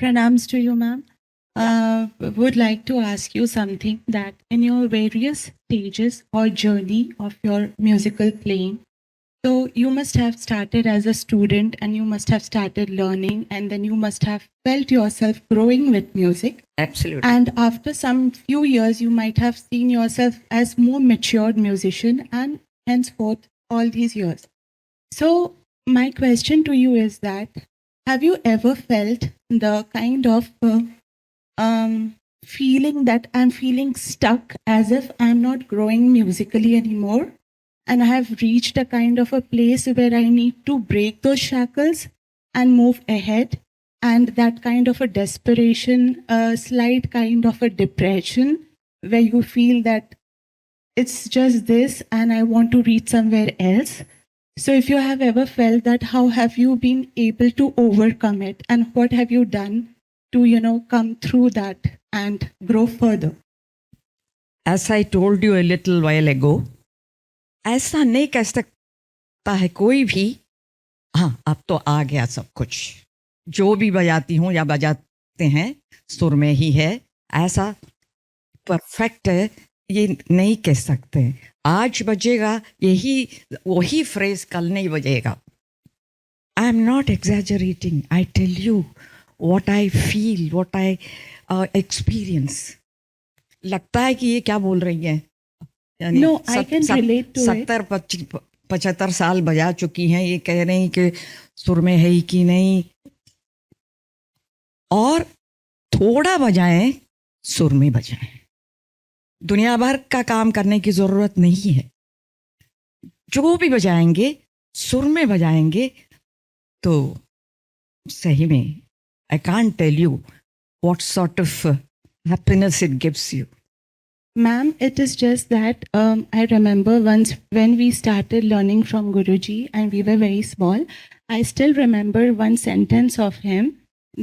Pranams to you, ma'am. Would like to ask you something that in your various stages or journey of your musical playing, so you must have started as a student and you must have started learning and then you must have felt yourself growing with music. Absolutely. And after some few years, you might have seen yourself as more matured musician and henceforth all these years. So my question to you is that have you ever felt the kind of feeling that I'm feeling stuck as if I'm not growing musically anymore? And I have reached a kind of a place where I need to break those shackles and move ahead. And that kind of a desperation, a slight kind of a depression, where you feel that it's just this and I want to reach somewhere else. So if you have ever felt that, how have you been able to overcome it? And what have you done to, come through that and grow further? As I told you a little while ago, ऐसा नहीं कह सकता है कोई भी, हाँ अब तो आ गया सब कुछ, जो भी बजाती हूँ या बजाते हैं सुर में ही है, ऐसा परफेक्ट है ये नहीं कह सकते. आज बजेगा यही वही फ्रेज कल नहीं बजेगा. I am not exaggerating, I tell you what I feel, what I experience. लगता है कि ये क्या बोल रही है. No, I can relate to it. 70-75 साल बजा चुकी हैं, ये कह रही कि सुर में है कि नहीं, और थोड़ा बजाएं सुर में बजाएं. दुनिया भर का काम करने की जरूरत नहीं है. जो भी बजाएंगे सुर में बजाएंगे तो सही में I can't tell you what sort of happiness it gives you. Ma'am, it is just that I remember once when we started learning from Guruji and we were very small, I still remember one sentence of him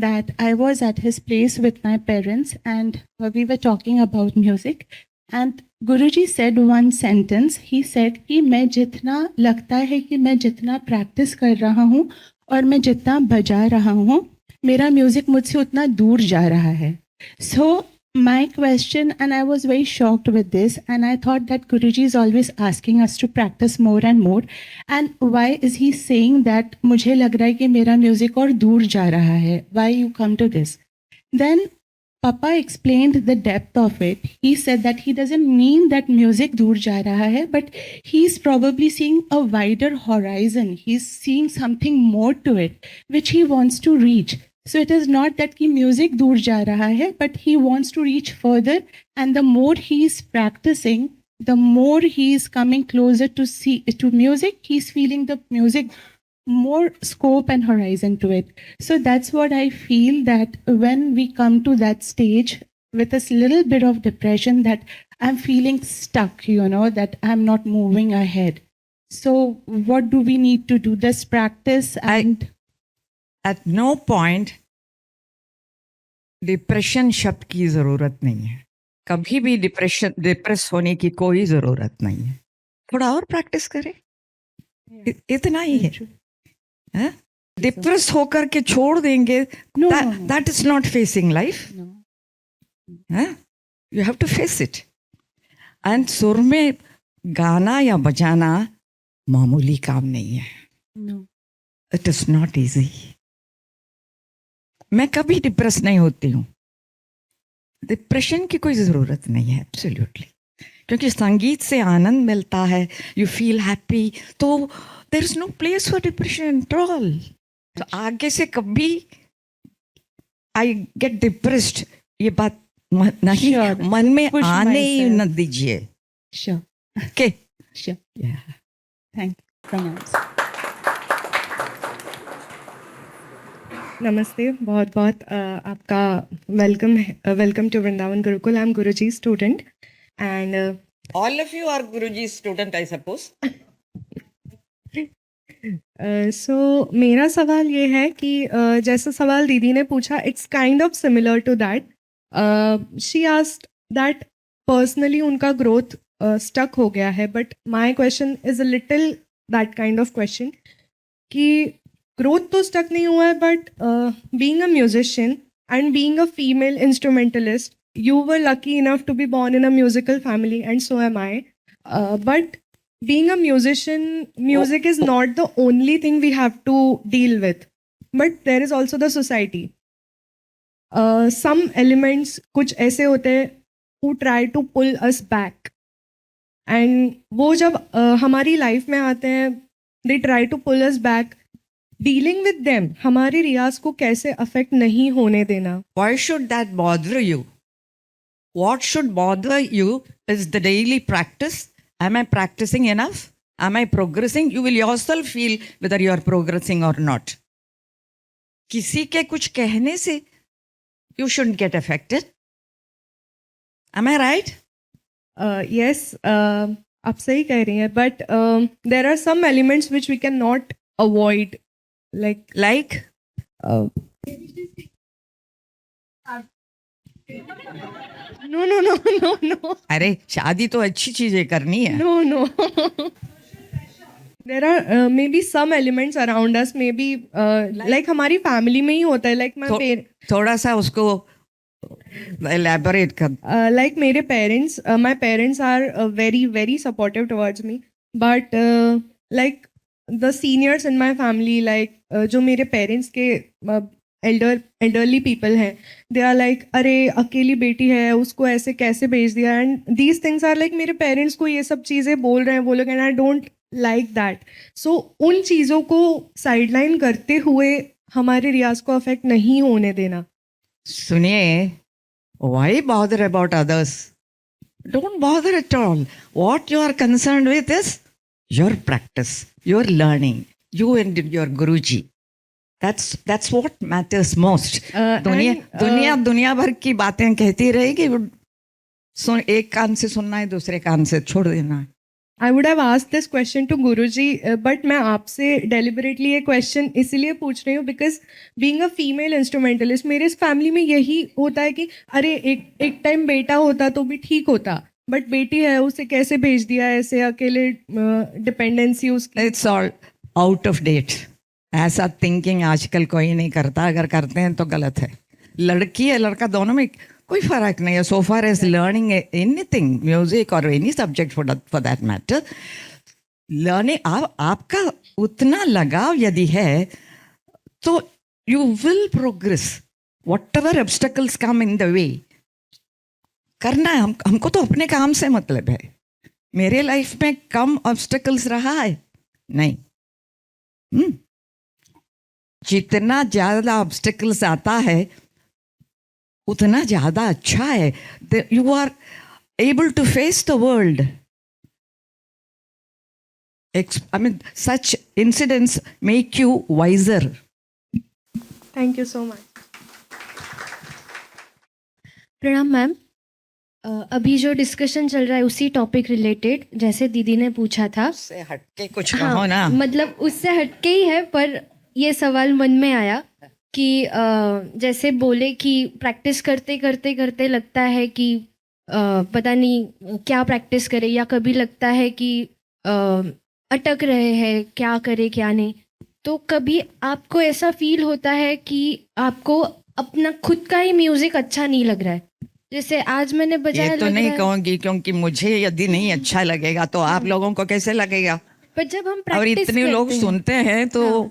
that I was at his place with my parents and we were talking about music and Guruji said one sentence. He said कि मैं जितना लगता है कि मैं जितना practice कर रहा हूँ और मैं जितना बजा रहा हूँ, मेरा music मुझसे उतना दूर जा रहा है. So my question, and I was very shocked with this, and I thought that Guruji is always asking us to practice more and more. And why is he saying that मुझे लग रहा है कि मेरा music और दूर जा रहा है? Why you come to this? Then Papa explained the depth of it. He said that he doesn't mean that music दूर जा रहा है, but he's probably seeing a wider horizon. He's seeing something more to it, which he wants to reach. So it is not that कि music दूर जा रहा है, but he wants to reach further. And the more he is practicing, the more he is coming closer to music. He's feeling the music more scope and horizon to it. So that's what I feel, that when we come to that stage with a little bit of depression, that I'm feeling stuck, that I'm not moving ahead. So what do we need to do? This practice and... At no point depression शब्द की ज़रूरत नहीं है. कभी भी depress होने की कोई ज़रूरत नहीं है. थोड़ा और प्रैक्टिस करें, इतना ही है. डिप्रेस होकर के छोड़ देंगे, that is not facing life. You have to face it. And सुर में गाना या बजाना मामूली काम नहीं है. It is not easy. मैं कभी डिप्रेस नहीं होती हूँ. डिप्रेशन की कोई ज़रूरत नहीं है, एब्सोल्युटली. क्योंकि संगीत से आनंद मिलता है, यू फील हैप्पी, तो there is no place for depression at all. तो आगे से कभी आई गेट डिप्रेस्ड ये बात नहीं, मन में आने ही न दीजिए. Okay, thank you. नमस्ते, बहुत बहुत आपका welcome to Vrindavan Gurukul. I am Guruji student and all of you are Guruji student I suppose. So मेरा सवाल ये है कि जैसा सवाल दीदी ने पूछा, it's kind of similar to that. She asked that personally उनका ग्रोथ स्टक हो गया है, but my question is a little that kind of question कि ग्रोथ तो स्टक नहीं हुआ है, but being a musician and being a female instrumentalist, you were lucky enough to be born in a musical family, and so am I. But being a musician, music is not the only thing we have to deal with, but there is also the society. Some elements कुछ ऐसे होते हैं who try to pull us back, and वो जब हमारी life में आते हैं, they try to pull us back. Dealing with them, हमारे रियाज को कैसे अफेक्ट नहीं होने देना. Why should that bother you? What should bother you is the daily practice. Am I practicing enough? Am I progressing? You will yourself feel whether you are progressing or not. किसी के कुछ कहने से you shouldn't get affected. Am I right? Yes, आप सही कह रही हैं, but there are some elements which we cannot avoid, Like? No. अरे शादी तो अच्छी चीजें करनी है. No. There are maybe some elements around us, maybe like हमारी family में ही होता है, like my थोड़ा सा उसको elaborate कर. Like मेरे parents, my parents are very supportive towards me, but like the seniors in my family, like जो मेरे parents के elderly people हैं, they are like अरे अकेली बेटी है, उसको ऐसे कैसे भेज दिया, and these things are like मेरे parents को ये सब चीज़ें बोल रहे हैं वो लोग, and I don't like that. So उन चीज़ों को sideline करते हुए हमारे रियाज को अफेक्ट नहीं होने देना. सुनिए, why bother about others? Don't bother at all. What you are concerned with is your practice, your learning, you and your Guruji. That's what matters most. दुनिया भर की बातें कहती रहेगी, एक कान से सुनना है, दूसरे कान से छोड़ देना है. I would have asked this question to Guruji, but मैं आपसे deliberately ये question इसीलिए पूछ रही हूँ because being a female instrumentalist, मेरे इस family में यही होता है कि अरे एक टाइम बेटा होता तो भी ठीक होता, but बेटी है उसे कैसे भेज दिया ऐसे अकेले, dependency उसकी. It's all out of date. ऐसा thinking आजकल कोई नहीं करता, अगर करते हैं तो गलत है. लड़की है लड़का दोनों में कोई फर्क नहीं है. So far as learning anything, music or any subject for that matter, learning आपका उतना लगाव यदि है तो you will progress. Whatever obstacles come in the way, करना है. हमको तो अपने काम से मतलब है. मेरे लाइफ में कम obstacles रहा है नहीं. जितना ज्यादा obstacles आता है उतना ज्यादा अच्छा है. You are able to face the world. I mean, such incidents make you wiser. Thank you so much. प्रणाम मैम. अभी जो डिस्कशन चल रहा है उसी टॉपिक रिलेटेड, जैसे दीदी ने पूछा था, उससे हटके कुछ कहो ना. मतलब उससे हटके ही है, पर ये सवाल मन में आया कि जैसे बोले कि प्रैक्टिस करते करते करते लगता है कि पता नहीं क्या प्रैक्टिस करें, या कभी लगता है कि अटक रहे हैं क्या करे क्या नहीं. तो कभी आपको ऐसा फील होता है कि आपको अपना खुद का ही म्यूजिक अच्छा नहीं लग रहा है? जैसे आज मैंने बजाया, ये तो नहीं कहूँगी क्योंकि मुझे यदि नहीं अच्छा लगेगा तो आप लोगों को कैसे लगेगा. पर जब हम और इतने लोग सुनते हैं तो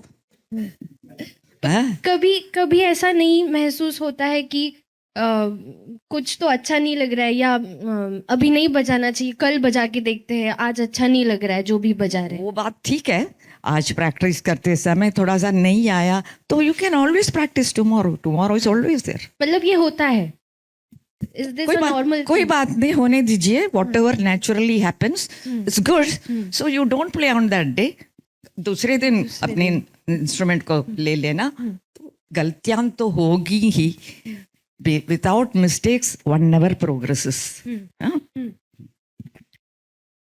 कभी ऐसा नहीं महसूस होता है कि कुछ तो अच्छा नहीं लग रहा है, या अभी नहीं बजाना चाहिए, कल बजा के देखते हैं, आज अच्छा नहीं लग रहा है जो भी बजा रहे हैं? वो बात ठीक है. आज प्रैक्टिस करते समय थोड़ा सा नहीं आया तो you can always practise tomorrow is always there. मतलब ये होता है. Is this a normal कोई thing? बात नहीं, होने दीजिए. whatever naturally happens it's good. So you don't play on that day. दूसरे दिन अपने इंस्ट्रूमेंट को ले लेना. तो गलतियां तो होगी ही. Without mistakes one never progresses.